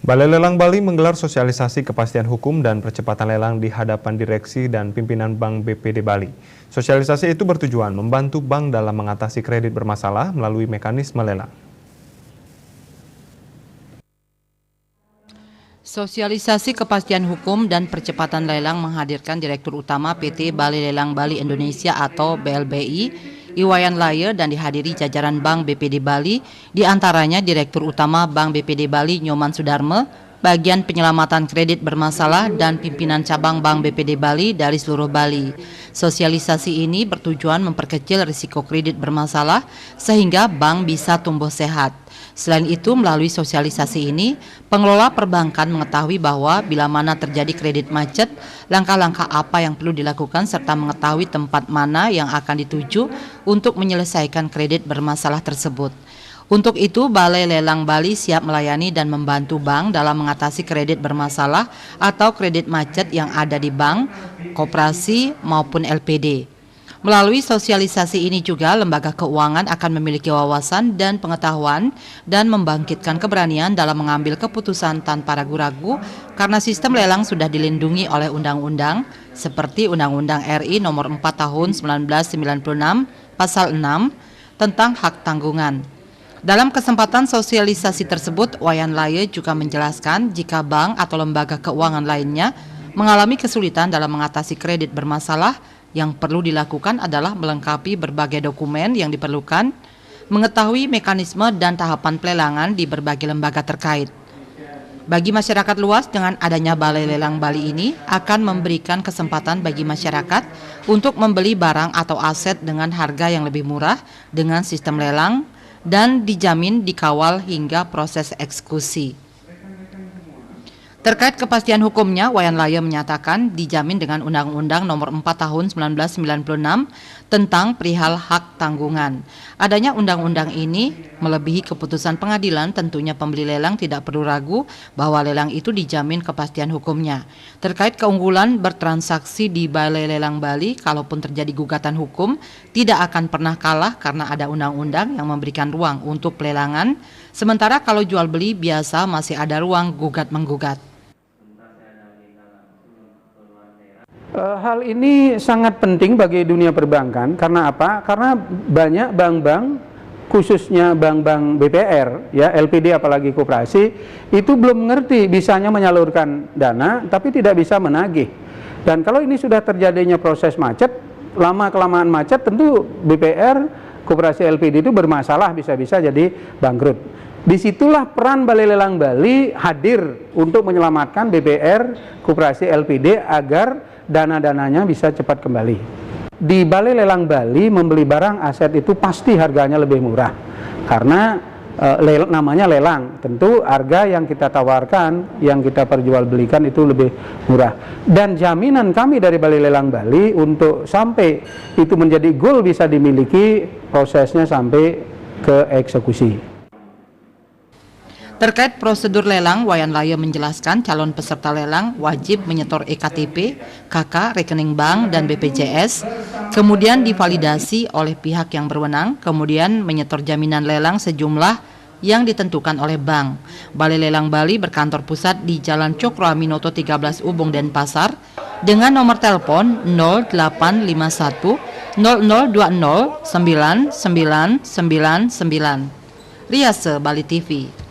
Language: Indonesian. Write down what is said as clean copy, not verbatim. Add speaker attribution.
Speaker 1: Balai Lelang Bali menggelar sosialisasi kepastian hukum dan percepatan lelang di hadapan direksi dan pimpinan Bank BPD Bali. Sosialisasi itu bertujuan membantu bank dalam mengatasi kredit bermasalah melalui mekanisme lelang.
Speaker 2: Sosialisasi kepastian hukum dan percepatan lelang menghadirkan Direktur Utama PT Balai Lelang Bali Indonesia atau BLBI, Iwayan Laya, dan dihadiri jajaran Bank BPD Bali, diantaranya Direktur Utama Bank BPD Bali Nyoman Sudarme, bagian penyelamatan kredit bermasalah, dan pimpinan cabang Bank BPD Bali dari seluruh Bali. Sosialisasi ini bertujuan memperkecil risiko kredit bermasalah sehingga bank bisa tumbuh sehat. Selain itu, melalui sosialisasi ini, pengelola perbankan mengetahui bahwa bila mana terjadi kredit macet, langkah-langkah apa yang perlu dilakukan serta mengetahui tempat mana yang akan dituju untuk menyelesaikan kredit bermasalah tersebut. Untuk itu, Balai Lelang Bali siap melayani dan membantu bank dalam mengatasi kredit bermasalah atau kredit macet yang ada di bank, koperasi maupun LPD. Melalui sosialisasi ini juga lembaga keuangan akan memiliki wawasan dan pengetahuan dan membangkitkan keberanian dalam mengambil keputusan tanpa ragu-ragu karena sistem lelang sudah dilindungi oleh undang-undang seperti Undang-Undang RI Nomor 4 Tahun 1996 Pasal 6 tentang hak tanggungan. Dalam kesempatan sosialisasi tersebut, Wayan Laya juga menjelaskan jika bank atau lembaga keuangan lainnya mengalami kesulitan dalam mengatasi kredit bermasalah, yang perlu dilakukan adalah melengkapi berbagai dokumen yang diperlukan, mengetahui mekanisme dan tahapan pelelangan di berbagai lembaga terkait. Bagi masyarakat luas, dengan adanya Balai Lelang Bali ini akan memberikan kesempatan bagi masyarakat untuk membeli barang atau aset dengan harga yang lebih murah dengan sistem lelang dan dijamin dikawal hingga proses eksekusi. Terkait kepastian hukumnya, Wayan Laya menyatakan dijamin dengan Undang-Undang Nomor 4 Tahun 1996 tentang perihal hak tanggungan. Adanya undang-undang ini melebihi keputusan pengadilan, tentunya pembeli lelang tidak perlu ragu bahwa lelang itu dijamin kepastian hukumnya. Terkait keunggulan bertransaksi di Balai Lelang Bali, kalaupun terjadi gugatan hukum, tidak akan pernah kalah karena ada undang-undang yang memberikan ruang untuk pelelangan, sementara kalau jual beli biasa masih ada ruang gugat-menggugat.
Speaker 3: Hal ini sangat penting bagi dunia perbankan. Karena apa? Karena banyak bank-bank, khususnya bank-bank BPR, ya LPD apalagi koperasi, itu belum mengerti bisanya menyalurkan dana, tapi tidak bisa menagih. Dan kalau ini sudah terjadinya proses macet, lama-kelamaan macet, tentu BPR, koperasi LPD itu bermasalah, bisa-bisa jadi bangkrut. Disitulah peran Balai Lelang Bali hadir untuk menyelamatkan BPR, koperasi LPD agar dana-dananya bisa cepat kembali. Di Balai Lelang Bali membeli barang aset itu pasti harganya lebih murah karena namanya lelang, tentu harga yang kita tawarkan, yang kita perjualbelikan itu lebih murah. Dan jaminan kami dari Balai Lelang Bali untuk sampai itu menjadi goal bisa dimiliki, prosesnya sampai ke eksekusi.
Speaker 2: Terkait prosedur lelang, Wayan Laya menjelaskan calon peserta lelang wajib menyetor EKTP, KK, rekening bank, dan BPJS, kemudian divalidasi oleh pihak yang berwenang, kemudian menyetor jaminan lelang sejumlah yang ditentukan oleh bank. Balai Lelang Bali berkantor pusat di Jalan Cokro Aminoto 13 Ubung, Denpasar, dengan nomor telepon 0851 0020 9999. Riase Bali TV.